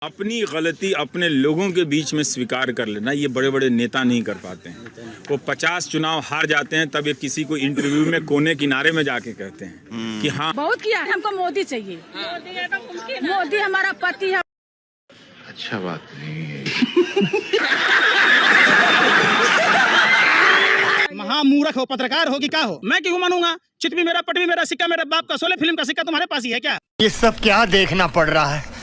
अपनी गलती अपने लोगों के बीच में स्वीकार कर लेना, ये बड़े बड़े नेता नहीं कर पाते हैं। वो 50 चुनाव हार जाते हैं, तब ये किसी को इंटरव्यू में कोने किनारे में जाके कहते हैं कि हाँ बहुत किया है, हमको मोदी चाहिए। मोदी हमारा पति है। अच्छा बात नहीं है। महामूर्ख हो, पत्रकार हो कि क्या हो, मैं क्यों मानूंगा? चित भी मेरा, पट भी मेरा, सिक्का मेरे बाप का, 16 फिल्म का सिक्का तुम्हारे पास ही है क्या? ये सब क्या देखना पड़ रहा है?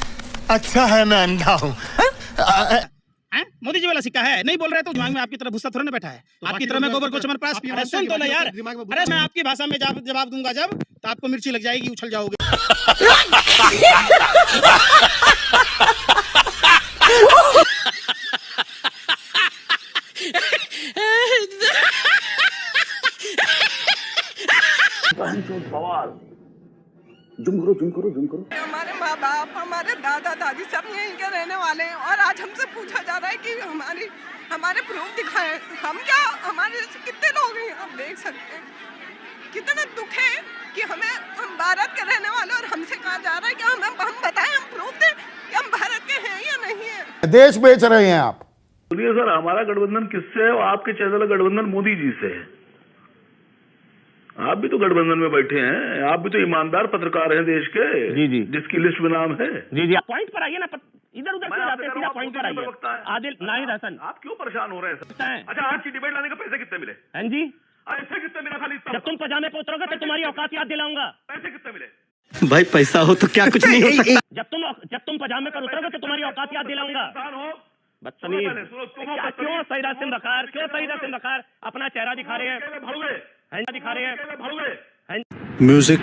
अच्छा है मैं अंधा हूँ। मोदी जी वाला सिक्का है, नहीं बोल रहे तो दिमाग में आपकी तरह भूसा थोड़ा ना बैठा है। तो आपकी तरह मैं गोबर को चमनप्राश पी रहा हूं। सुन तो ले यार, अरे मैं आपकी भाषा में जवाब दूंगा जब, तो आपको मिर्ची लग जाएगी, उछल जाओगे। जुम करो। हमारे माँ बाप, हमारे दादा दादी सब यहीं के रहने वाले हैं और आज हमसे पूछा जा रहा है कि हमारे प्रूफ दिखाएं। हम क्या, हमारे कितने लोग हैं, आप देख सकते हैं। कितना दुख है कि हम भारत के रहने वाले और हमसे कहा जा रहा है कि हम बताएं, हम प्रूफ दें कि हम भारत के हैं या नहीं है। देश बेच रहे हैं आप। बोलिए सर, हमारा गठबंधन किससे है? आपके चैनल का गठबंधन मोदी जी से है। आप भी तो गठबंधन में बैठे हैं, आप भी तो ईमानदार पत्रकार हैं देश के। जी जिसकी लिस्ट में नाम है। जी पॉइंट पर आइए ना, इधर उधर क्यों जाते हैं, सीधा पॉइंट पर आइए। आदिल नाहिद हसन, आप क्यों परेशान हो रहे हैं सर? अच्छा, आज की डिबेट लाने के पैसे कितने मिले? हैं जी, पैसे कितने मिले? खाली जब तुम पजामे पे उतरोगे तो तुम्हारी औकात याद दिलाऊंगा। पैसे कितने मिले? भाई पैसा हो तो क्या कुछ नहीं हो सकता। जब तुम पजामे पर उतरोगे तो तुम्हारी औकात याद दिलाऊंगा। बदतमीज, क्यों सईदा सिंह बखार, क्यों सईदा सिंह बखार अपना चेहरा दिखा रहे हैं? म्यूजिक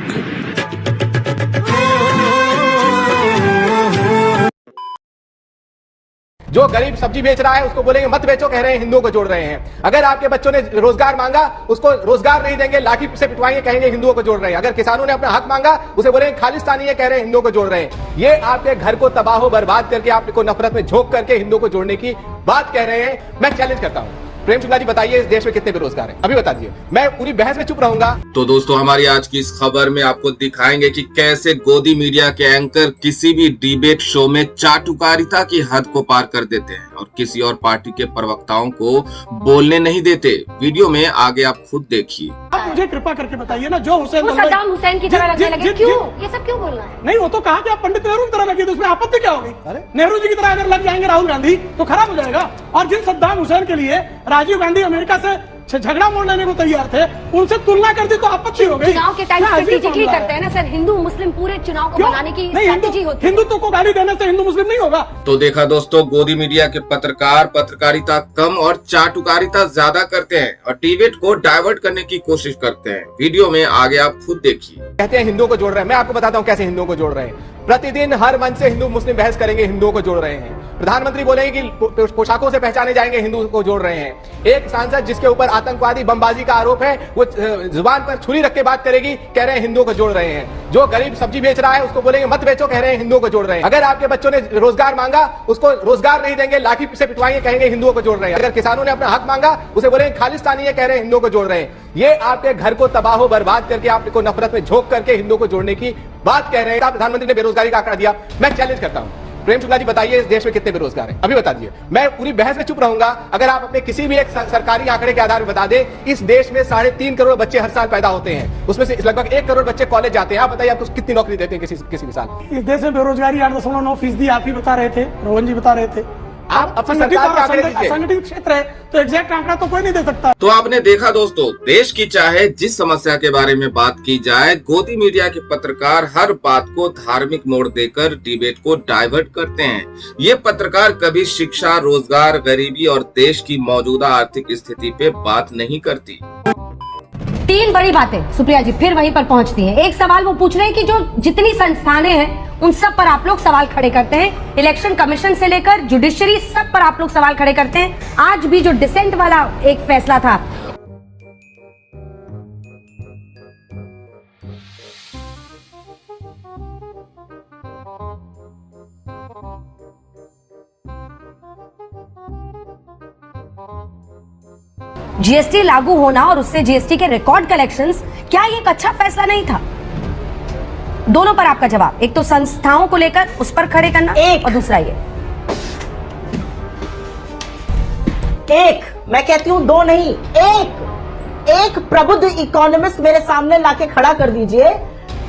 जो गरीब सब्जी बेच रहा है उसको बोलेंगे मत बेचो, कह रहे हैं हिंदुओं को जोड़ रहे हैं। अगर आपके बच्चों ने रोजगार मांगा, उसको रोजगार नहीं देंगे, लाठी से पिटवाएंगे, कहेंगे हिंदुओं को जोड़ रहे हैं। अगर किसानों ने अपना हक मांगा, उसे बोलेंगे खालिस्तानी है, कह रहे हैं हिंदुओं को जोड़ रहे हैं। ये आपके घर को तबाह बर्बाद करके, आपको नफरत में झोंक करके हिंदुओं को जोड़ने की बात कह रहे हैं। मैं चैलेंज करता हूं, प्रेम शुक्ला जी बताइए इस देश में कितने बेरोजगार हैं? अभी बता दीजिए, मैं पूरी बहस में चुप रहूंगा। तो दोस्तों, हमारी आज की इस खबर में आपको दिखाएंगे कि कैसे गोदी मीडिया के एंकर किसी भी डिबेट शो में चाटुकारिता की हद को पार कर देते हैं और किसी और पार्टी के प्रवक्ताओं को बोलने नहीं देते। वीडियो में आगे आप खुद देखिए। आप मुझे कृपा करके बताइए ना, जो सद्दाम हुसैन की तरह लगने लगे, क्यों ये सब क्यों बोल रहा है? नहीं, वो तो कहा कि आप पंडित नेहरू की तरह लगे, तो उसमें आपत्ति क्या होगी? नेहरू जी की तरह अगर लग जाएंगे राहुल गांधी तो खराब हो जाएगा। और जिन सद्दाम हुसैन के लिए राजीव गांधी अमेरिका से झगड़ा मोड़ लेने को तैयार थे, उनसे तुलना कर दी तो आपत्ति हो गई। चुनाव के टाइम स्ट्रेटेजिक ही करते हैं ना सर, हिंदू मुस्लिम पूरे चुनाव को बनाने की स्ट्रेटेजी होती है। हिंदुत्व को गाली देने से हिंदू मुस्लिम नहीं होगा। तो देखा दोस्तों, गोदी मीडिया के पत्रकार पत्रकारिता कम और चाटुकारिता ज्यादा करते हैं और डिबेट को डाइवर्ट करने की कोशिश करते हैं। वीडियो में आगे आप खुद देखिए। कहते हैं हिंदुओं को जोड़ रहे हैं, मैं आपको बताता हूं कैसे हिंदुओं को जोड़ रहे हैं। प्रतिदिन हर मंच से हिंदू मुस्लिम बहस करेंगे, हिंदुओं को जोड़ रहे हैं। प्रधानमंत्री बोलेंगे कि पोशाकों से पहचाने जाएंगे, हिंदुओं को जोड़ रहे हैं। एक सांसद जिसके ऊपर आतंकवादी बमबाजी का आरोप है, वो जुबान पर छुरी रख के बात करेगी, कह रहे हैं हिंदुओं को जोड़ रहे हैं। जो गरीब सब्जी बेच रहा है उसको बोलेंगे मत बेचो, कह रहे हैं हिंदुओं को जोड़ रहे हैं। अगर आपके बच्चों ने रोजगार मांगा, उसको रोजगार नहीं देंगे, लाठी से पिटवाएंगे, कहेंगे हिंदुओं को जोड़ रहे हैं। अगर किसानों ने अपना हक मांगा, उसे बोलेंगे खालिस्तानी है, कह रहे हैं हिंदुओं को जोड़ रहे हैं। ये आपके घर को तबाह बर्बाद करके, आपको नफरत में झोंक करके हिंदुओं को जोड़ने की बात कह रहे हैं। प्रधानमंत्री ने बेरोजगारी का आंकड़ा दिया, मैं चैलेंज करता हूं, प्रेम शुक्ला जी बताइए इस देश में कितने बेरोजगार हैं? अभी बता दीजिए, मैं पूरी बहस में चुप रहूंगा। अगर आप अपने किसी भी एक सरकारी आंकड़े के आधार पर बता दें, इस देश में 3.5 करोड़ बच्चे हर साल पैदा होते हैं, उसमें से लगभग 1 करोड़ बच्चे कॉलेज जाते हैं। आप बताइए आपको कितनी नौकरी देते हैं किसी भी साल? इस देश में बेरोजगारी 8.9% आप ही बता रहे थे, रोहन जी बता रहे थे। आप अपनी सरकार के आंकड़े दीजिए। संगठित क्षेत्र है तो एग्जैक्ट आंकड़ा तो कोई नहीं दे सकता। तो आपने देखा दोस्तों, देश की चाहे जिस समस्या के बारे में बात की जाए, गोदी मीडिया के पत्रकार हर बात को धार्मिक मोड़ देकर डिबेट को डाइवर्ट करते हैं। ये पत्रकार कभी शिक्षा, रोजगार, गरीबी और देश की मौजूदा आर्थिक स्थिति पे बात नहीं करती। 3 बड़ी बातें सुप्रिया जी फिर वहीं पर पहुंचती हैं। एक सवाल वो पूछ रहे हैं कि जो जितनी संस्थानें हैं उन सब पर आप लोग सवाल खड़े करते हैं, इलेक्शन कमीशन से लेकर जुडिशरी सब पर आप लोग सवाल खड़े करते हैं। आज भी जो डिसेंट वाला एक फैसला था, जीएसटी लागू होना और उससे जीएसटी के रिकॉर्ड कलेक्शंस, क्या ये एक अच्छा फैसला नहीं था? दोनों पर आपका जवाब, एक तो संस्थाओं को लेकर उस पर खड़े करना, एक। और दूसरा ये। एक, मैं कहती हूं दो नहीं, एक प्रबुद्ध इकोनॉमिस्ट मेरे सामने लाके खड़ा कर दीजिए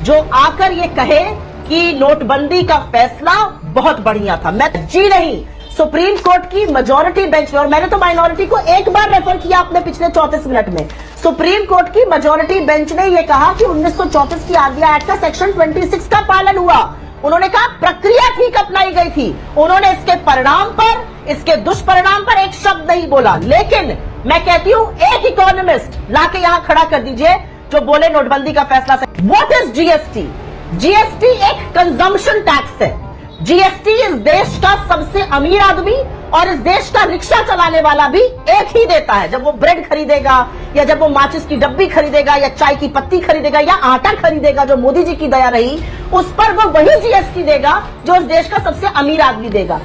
जो आकर ये कहे कि नोटबंदी का फैसला बहुत बढ़िया था। मैं जी नहीं, सुप्रीम कोर्ट की मेजॉरिटी बेंच में, और मैंने तो माइनॉरिटी को एक बार रेफर किया अपने पिछले 34 मिनट में, सुप्रीम कोर्ट की मेजॉरिटी बेंच ने यह कहा कि 1934 की आरबीआई एक्ट का सेक्शन 26 का पालन हुआ। उन्होंने कहा प्रक्रिया ठीक अपनाई गई थी। उन्होंने इसके परिणाम पर, इसके दुष्परिणाम पर एक शब्द नहीं बोला। लेकिन मैं कहती हूं एक इकोनॉमिस्ट लाके यहां खड़ा कर दीजिए जो बोले नोटबंदी का फैसला सही। What is GST? जीएसटी एक कंजम्पशन टैक्स है। जीएसटी इस देश का सबसे अमीर आदमी और इस देश का रिक्शा चलाने वाला भी एक ही देता है। जब वो ब्रेड खरीदेगा या जब वो माचिस की डब्बी खरीदेगा या चाय की पत्ती खरीदेगा या आटा खरीदेगा, जो मोदी जी की दया रही, उस पर वो वही जीएसटी देगा जो इस देश का सबसे अमीर आदमी देगा।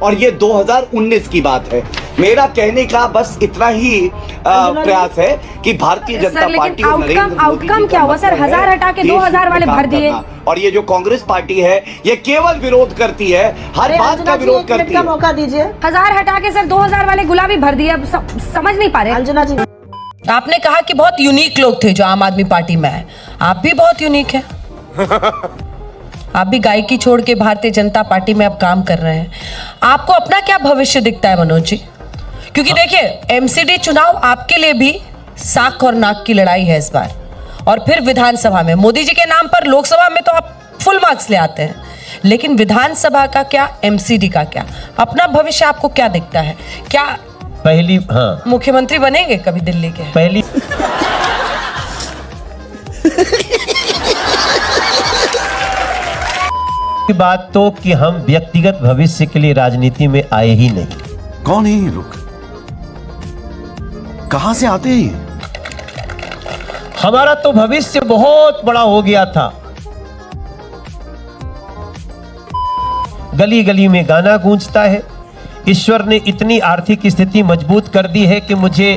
और ये 2019 की बात है। मेरा कहने का बस इतना ही प्रयास है कि भारतीय जनता पार्टी और नरेंद्र मोदी आउटकम क्या हुआ सर? 1000 हटा के 2000 वाले भर दिए। और ये जो कांग्रेस पार्टी है ये केवल विरोध करती है, हर बात का विरोध करती है। मौका दीजिए। 1000 हटा के सर 2000 वाले गुलाबी भर दिए। अब समझ नहीं पा रहे। अंजना जी, आपने कहा कि बहुत यूनिक लोग थे जो आम आदमी पार्टी में है। आप भी बहुत यूनिक है। आप भी गायकी छोड़ के भारतीय जनता पार्टी में अब काम कर रहे हैं। आपको अपना क्या भविष्य दिखता है मनोज जी? क्योंकि देखिए एमसीडी चुनाव आपके लिए भी साख और नाक की लड़ाई है इस बार, और फिर विधानसभा में मोदी जी के नाम पर लोकसभा में तो आप फुल मार्क्स ले आते हैं, लेकिन विधानसभा का क्या, एमसीडी का क्या? अपना भविष्य आपको क्या दिखता है? क्या पहली मुख्यमंत्री बनेंगे कभी दिल्ली के? पहली की बात तो कि हम व्यक्तिगत भविष्य के लिए राजनीति में आए ही नहीं। कौन है ये लोग? कहां से आते हैं ये? हमारा तो भविष्य बहुत बड़ा हो गया था। गली गली में गाना गूंजता है। ईश्वर ने इतनी आर्थिक स्थिति मजबूत कर दी है कि मुझे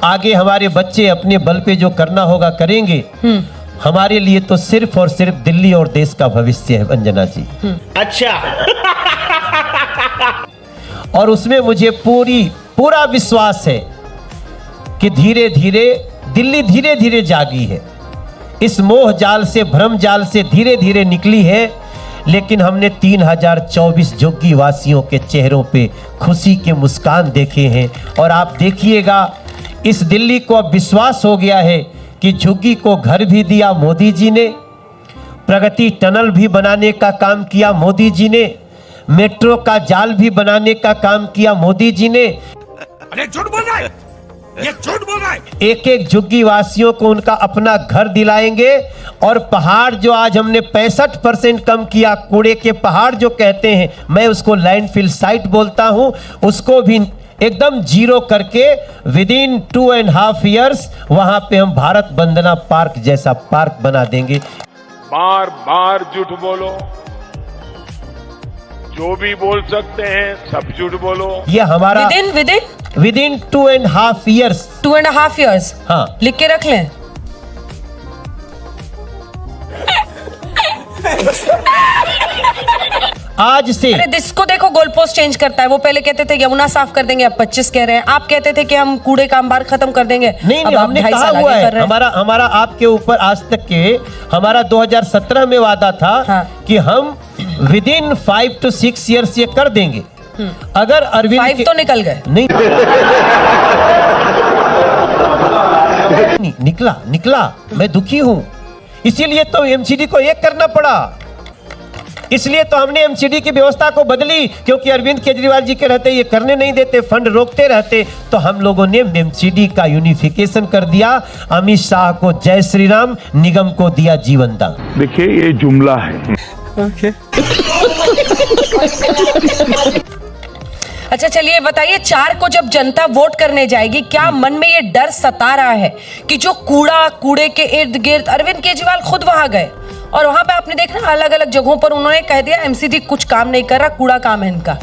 आगे हमारे बच्चे अपने बल पे जो करना होगा करेंगे। हमारे लिए तो सिर्फ और सिर्फ दिल्ली और देश का भविष्य है अंजना जी। अच्छा। और उसमें मुझे पूरा विश्वास है कि धीरे धीरे दिल्ली धीरे धीरे जागी है। इस मोह जाल से, भ्रम जाल से धीरे धीरे निकली है। लेकिन हमने 3024 जोगी वासियों के चेहरों पे खुशी के मुस्कान देखे हैं। और आप देखिएगा इस दिल्ली को अब विश्वास हो गया है कि झुग्गी को घर भी दिया मोदी जी ने, प्रगति टनल भी बनाने का काम किया मोदी जी ने, मेट्रो का जाल भी बनाने का काम किया मोदी जी ने। अरे झूठ बोल रहा है, ये झूठ बोल रहा है। एक एक झुग्गी वासियों को उनका अपना घर दिलाएंगे। और पहाड़ जो आज हमने 65% कम किया, कूड़े के पहाड़ जो कहते हैं, मैं उसको लैंडफिल साइट बोलता हूं, उसको भी एकदम जीरो करके विदिन 2.5 years वहां पे हम भारत वंदना पार्क जैसा पार्क बना देंगे। बार बार झूठ बोलो, जो भी बोल सकते हैं सब झूठ बोलो। ये हमारा विदिन 2.5 years 2.5 years हाँ लिख के रख लें। आज से इसको देखो गोल पोस्ट चेंज करता है। वो पहले कहते थे यमुना साफ कर देंगे, अब 25 कह रहे हैं। आप कहते थे कि हम कूड़े का अंबार खत्म कर देंगे, नहीं हमने कहा हुआ है। हमारा आपके ऊपर आज तक के हमारा 2017 में वादा था कि हम विदिन 5 to 6 years ये कर देंगे। अगर अरविंद 5 तो निकल गए, नहीं निकला मैं दुखी हूं। इसीलिए तो एमसीडी को एक करना पड़ा। इसलिए तो हमने एमसीडी की व्यवस्था को बदली, क्योंकि अरविंद केजरीवाल जी के रहते ये करने नहीं देते, फंड रोकते रहते। तो हम लोगों ने एमसीडी का यूनिफिकेशन कर दिया। अमित शाह को जय श्री राम, निगम को दिया जीवन दान। देखिए ये जुमला है। अच्छा चलिए बताइए, 4 को जब जनता वोट करने जाएगी, क्या मन में ये डर सता रहा है कि जो कूड़े के इर्द गिर्द, अरविंद केजरीवाल खुद वहां गए और वहां पे आपने देखा अलग अलग जगहों पर उन्होंने कह दिया एमसीडी कुछ काम नहीं कर रहा, कूड़ा काम है इनका।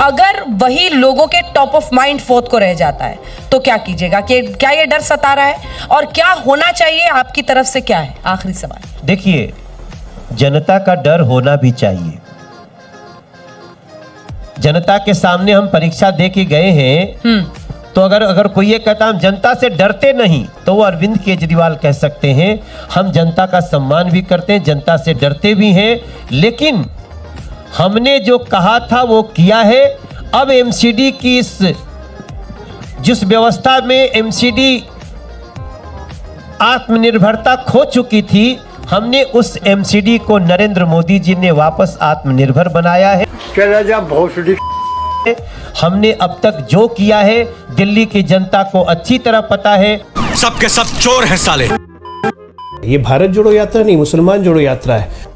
अगर वही लोगों के टॉप ऑफ माइंड 4th को रह जाता है तो क्या कीजिएगा? कि क्या ये डर सता रहा है और क्या होना चाहिए आपकी तरफ से? क्या है आखिरी सवाल? देखिए जनता का डर होना भी चाहिए। जनता के सामने हम परीक्षा दे के गए हैं, तो अगर कोई ये कहता हम जनता से डरते नहीं, तो वो अरविंद केजरीवाल कह सकते हैं हम जनता का सम्मान भी करते हैं, जनता से डरते भी हैं, लेकिन हमने जो कहा था वो किया है। अब एमसीडी की जिस व्यवस्था में एमसीडी आत्मनिर्भरता खो चुकी थी, हमने उस एमसीडी को नरेंद्र मोदी जी ने वापस आत्मनिर्भर बनाया है। हमने अब तक जो किया है दिल्ली की जनता को अच्छी तरह पता है। सबके सब चोर हैं साले। ये भारत जोड़ो यात्रा नहीं, मुसलमान जोड़ो यात्रा है।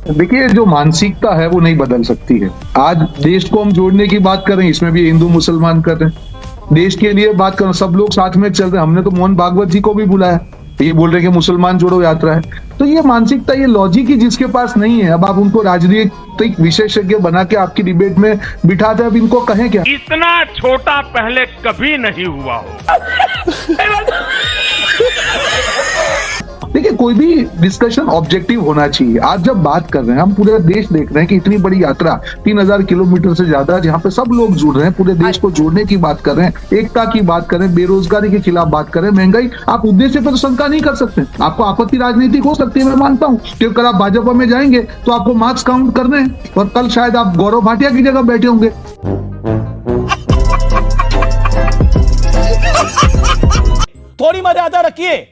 देखिए, जो मानसिकता है वो नहीं बदल सकती है। आज देश को हम जोड़ने की बात कर रहे हैं, इसमें भी हिंदू मुसलमान कर रहे हैं। देश के लिए बात कर रहे हैं, सब लोग साथ में चल रहे हैं। हमने तो मोहन भागवत जी को भी बुलाया, ये बोल रहे हैं कि मुसलमान जोड़ो यात्रा है। तो ये मानसिकता, ये लॉजिक ही जिसके पास नहीं है, अब आप उनको राजनीतिक विशेषज्ञ बना के आपकी डिबेट में बिठाते, अब इनको कहें क्या? इतना छोटा पहले कभी नहीं हुआ हो। देखिए, कोई भी डिस्कशन ऑब्जेक्टिव होना चाहिए। आज जब बात कर रहे हैं, हम पूरे देश देख रहे हैं कि इतनी बड़ी यात्रा 3000 किलोमीटर से ज्यादा, जहाँ पे सब लोग जुड़ रहे हैं, पूरे देश को जोड़ने की बात कर रहे हैं, एकता की बात कर रहे हैं, बेरोजगारी के खिलाफ बात कर रहे हैं, महंगाई, आप उद्देश्य पर तो शंका नहीं कर सकते। आपको आपत्ति राजनीतिक हो सकती है, मैं मानता हूँ, क्योंकि अगर आप भाजपा में जाएंगे तो आपको मार्क्स काउंट करने हैं, और कल शायद आप गौरव भाटिया की जगह बैठे होंगे। थोड़ी मर्यादा रखिए।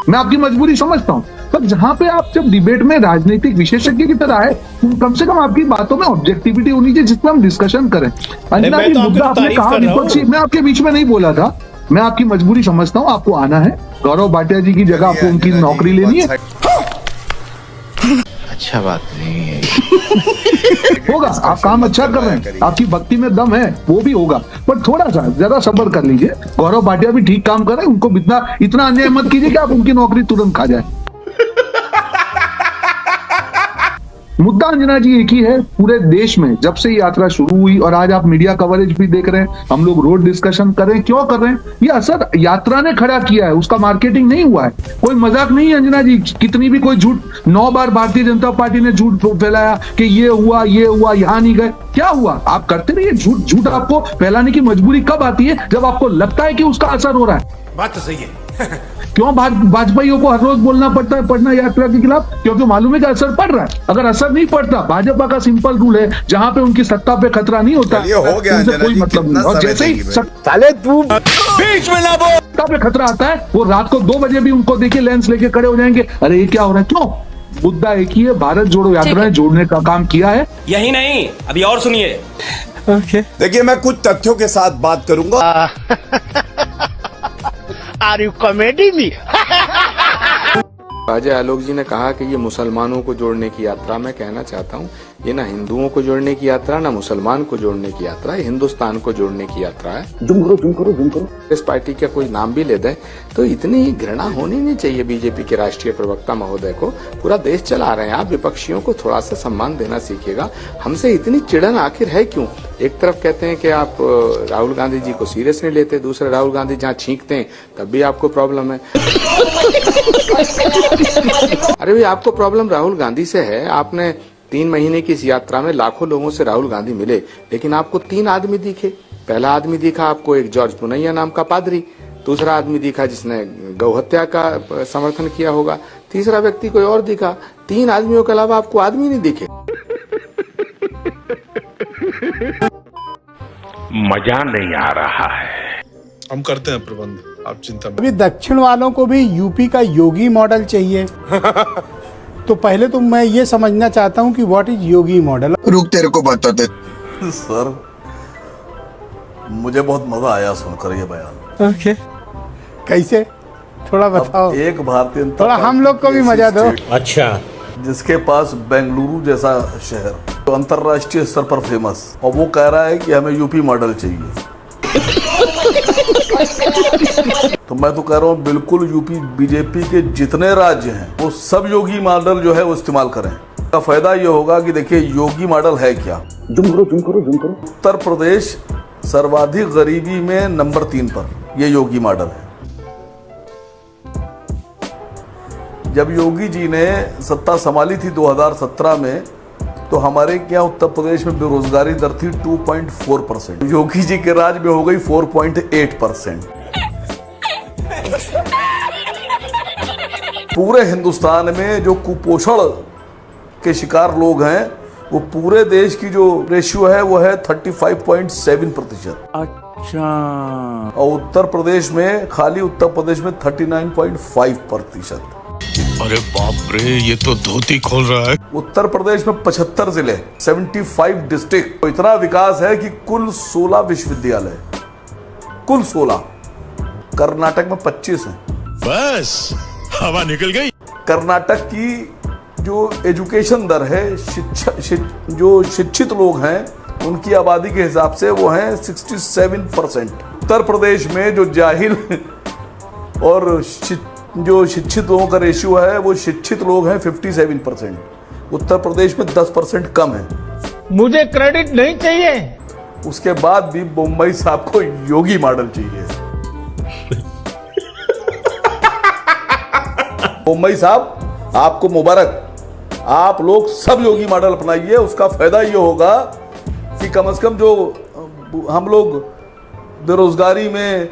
मैं आपकी मजबूरी समझता हूँ, पर जहाँ पे आप जब डिबेट में राजनीतिक विशेषज्ञ की तरह है, कम से कम आपकी बातों में ऑब्जेक्टिविटी होनी चाहिए, जिसमें हम डिस्कशन करें। अंजना जी, मुद्दा आपने कहा विपक्षी, मैं आपके बीच में नहीं बोला था, मैं आपकी मजबूरी समझता हूँ, आपको आना है। गौरव भाटिया जी की जगह आपको उनकी नौकरी लेनी है। अच्छा बात नहीं है। होगा, आप काम अच्छा कर रहे हैं, आपकी भक्ति में दम है, वो भी होगा, पर थोड़ा सा जरा सब्र कर लीजिए। गौरव भाटिया भी ठीक काम कर रहे हैं, उनको इतना अन्याय मत कीजिए कि आप उनकी नौकरी तुरंत खा जाए। मुद्दा अंजना जी एक ही है, पूरे देश में जब से यात्रा शुरू हुई, और आज आप मीडिया कवरेज भी देख रहे हैं, हम लोग रोड डिस्कशन कर रहे हैं, क्यों कर रहे हैं? ये असर यात्रा ने खड़ा किया है, उसका मार्केटिंग नहीं हुआ है। कोई मजाक नहीं है अंजना जी, कितनी भी कोई झूठ, 9 बार भारतीय जनता पार्टी ने झूठ फैलाया कि ये हुआ, यहाँ नहीं गए, क्या हुआ? आप करते रहिए झूठ आपको फैलाने की मजबूरी कब आती है? जब आपको लगता है कि उसका असर हो रहा है। बात तो सही है। क्यों वाजपेयी को हर रोज बोलना पड़ता है पढ़ना यात्रा के खिलाफ? क्योंकि मालूम है कि असर पड़ रहा है। अगर असर नहीं पड़ता, भाजपा का सिंपल रूल है, जहां पे उनकी सत्ता पे खतरा नहीं होता, उनसे कोई मतलब नहीं। और जैसे ही साले तू बीच में ना बोल, सत्ता पे खतरा आता है, वो रात को 2 बजे भी उनको देखिए लेंस लेके खड़े हो जाएंगे, अरे ये क्या हो रहा है? क्यों? मुद्दा एक ही है, भारत जोड़ो यात्रा ने जोड़ने का काम किया है। यही नहीं, अभी और सुनिए। देखिए, मैं कुछ तथ्यों के साथ बात करूंगा। Are you comedy me? Ajay Alok ji ने कहा कि ये मुसलमानों को जोड़ने की यात्रा। मैं कहना चाहता हूँ, ये ना हिंदुओं को जोड़ने की यात्रा, ना मुसलमान को जोड़ने की यात्रा है, हिंदुस्तान को जोड़ने की यात्रा है। जुम करो। इस पार्टी का कोई नाम भी ले दे तो इतनी घृणा होनी नहीं चाहिए बीजेपी के राष्ट्रीय प्रवक्ता महोदय को। पूरा देश चला रहे हैं आप, विपक्षियों को थोड़ा सा सम्मान देना सीखिएगा। हमसे इतनी चिड़न आखिर है क्यों? एक तरफ कहते हैं कि आप राहुल गांधी जी को सीरियस नहीं लेते, दूसरे राहुल गांधी जहाँ छींकते हैं तब भी आपको प्रॉब्लम है। अरे भाई, आपको प्रॉब्लम राहुल गांधी से है। आपने 3 महीने की इस यात्रा में लाखों लोगों से राहुल गांधी मिले, लेकिन आपको 3 आदमी दिखे। पहला आदमी दिखा आपको एक जॉर्ज पुनैया नाम का पादरी, दूसरा आदमी दिखा जिसने गौ हत्या का समर्थन किया होगा, तीसरा व्यक्ति कोई और दिखा। 3 आदमियों के अलावा आपको आदमी नहीं दिखे। मजा नहीं आ रहा है। हम करते हैं प्रबंध, आप चिंता मत। अभी दक्षिण वालों को भी यूपी का योगी मॉडल चाहिए। तो पहले तो मैं ये समझना चाहता हूँ कि व्हाट इज योगी मॉडल। रुक, तेरे को बताते। सर, मुझे बहुत मजा आया सुनकर ये बयान। ओके, कैसे? थोड़ा बताओ। एक भारतीय, थोड़ा हम लोग को भी मजा दो। अच्छा, जिसके पास बेंगलुरु जैसा शहर, तो अंतरराष्ट्रीय स्तर पर फेमस, और वो कह रहा है कि हमें यूपी मॉडल चाहिए। तो मैं तो कह रहा हूँ, बिल्कुल यूपी बीजेपी के जितने राज्य हैं वो सब योगी मॉडल जो है वो इस्तेमाल करें। का फायदा ये होगा कि देखिए योगी मॉडल है क्या। जुम करो। उत्तर प्रदेश सर्वाधिक गरीबी में नंबर 3 पर ये योगी मॉडल है। जब योगी जी ने सत्ता संभाली थी 2017 में, तो हमारे क्या उत्तर प्रदेश में बेरोजगारी दर थी 2.4%। योगी जी के राज में हो गई 4.8%। पूरे हिंदुस्तान में जो कुपोषण के शिकार लोग हैं, वो पूरे देश की जो रेशियो है वो है 35.7%। अच्छा। और उत्तर प्रदेश में, खाली उत्तर प्रदेश में 39.5%। अरे बाप रे, ये तो धोती खोल रहा है। उत्तर प्रदेश में 75 जिले, 75 डिस्ट्रिक्ट। तो इतना विकास है कि कुल 16 विश्वविद्यालय, कुल 16। कर्नाटक में 25 हैं। बस हवा निकल गई। कर्नाटक की जो एजुकेशन दर है, जो शिक्षित लोग हैं, उनकी आबादी के हिसाब से वो हैं 67%। उत्तर प्रदेश में जो जाहिल और जो शिक्षित लोगों का रेशियो है, वो शिक्षित लोग हैं 57%। उत्तर प्रदेश में 10% कम है। मुझे क्रेडिट नहीं चाहिए। उसके बाद भी मुंबई साहब को योगी मॉडल चाहिए। मुंबई साहब, आपको मुबारक। आप लोग सब योगी मॉडल अपनाइए। उसका फायदा ये होगा कि कम से कम जो हम लोग बेरोजगारी में,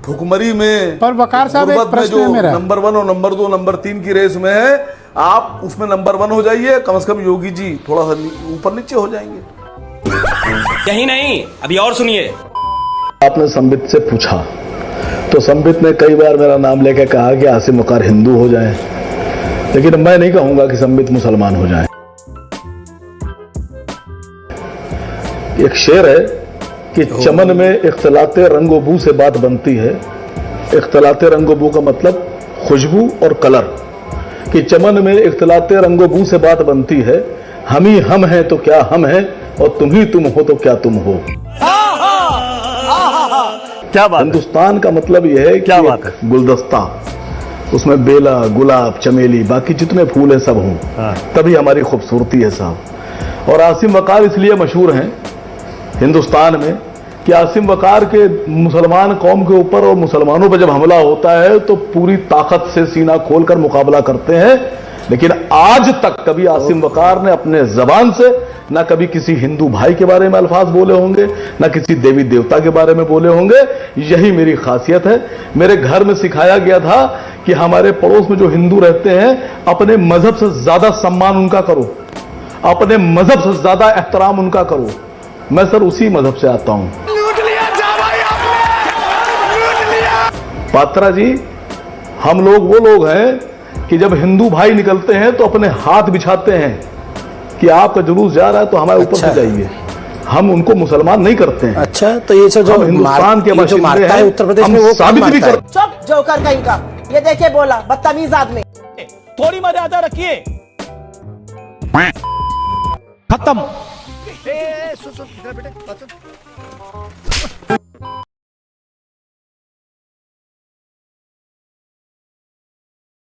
भुखमरी में, पर वकार साहब एक प्रश्न है मेरा। नंबर 1 और नंबर 2, नंबर 3 की रेस में है, आप उसमें नंबर 1 हो जाइए। कम से कम योगी जी थोड़ा सा ऊपर नीचे हो जाएंगे। यही नहीं, अभी और सुनिए। आपने संबित से पूछा तो संबित ने कई बार मेरा नाम लेकर कहा कि आसिम वकार हिंदू हो जाए, लेकिन मैं नहीं कहूंगा कि संबित मुसलमान हो जाए। एक शेर है कि चमन में इख्तलाते रंगोबू से बात बनती है। इख्तलाते रंगोबू का मतलब खुशबू और कलर। कि चमन में इख्तलाते रंगोबू से बात बनती है। हम ही हम हैं तो क्या हम हैं, और तुम ही तुम हो तो क्या तुम हो। क्या बात। हिंदुस्तान का मतलब यह है क्या बात है, गुलदस्ता, उसमें बेला, गुलाब, चमेली, बाकी जितने फूल हैं सब हों, तभी हमारी खूबसूरती है साहब। और आसिम वकार इसलिए मशहूर हैं हिंदुस्तान में कि आसिम वकार के मुसलमान कौम के ऊपर और मुसलमानों पर जब हमला होता है तो पूरी ताकत से सीना खोलकर मुकाबला करते हैं। लेकिन आज तक कभी आसिम वकार ने अपने जबान से ना कभी किसी हिंदू भाई के बारे में अल्फाज बोले होंगे, ना किसी देवी देवता के बारे में बोले होंगे। यही मेरी खासियत है। मेरे घर में सिखाया गया था कि हमारे पड़ोस में जो हिंदू रहते हैं, अपने मजहब से ज्यादा सम्मान उनका करो, अपने मजहब से ज्यादा एहतराम उनका करो। मैं सर उसी मजहब से आता हूं। पात्रा जी, हम लोग वो लोग हैं कि जब हिंदू भाई निकलते हैं तो अपने हाथ बिछाते हैं कि आपका जुलूस जा रहा है तो हमारे ऊपर से जाइए। हम उनको मुसलमान नहीं करते हैं। अच्छा, तो ये जो हिंदुस्तान के बाशिंदे हैं, उत्तर प्रदेश में, वो साबित भी कर। चुप जोकर कहीं का, ये देखे बोला बदतमीज आदमी। थोड़ी मर्यादा रखिए। खत्म।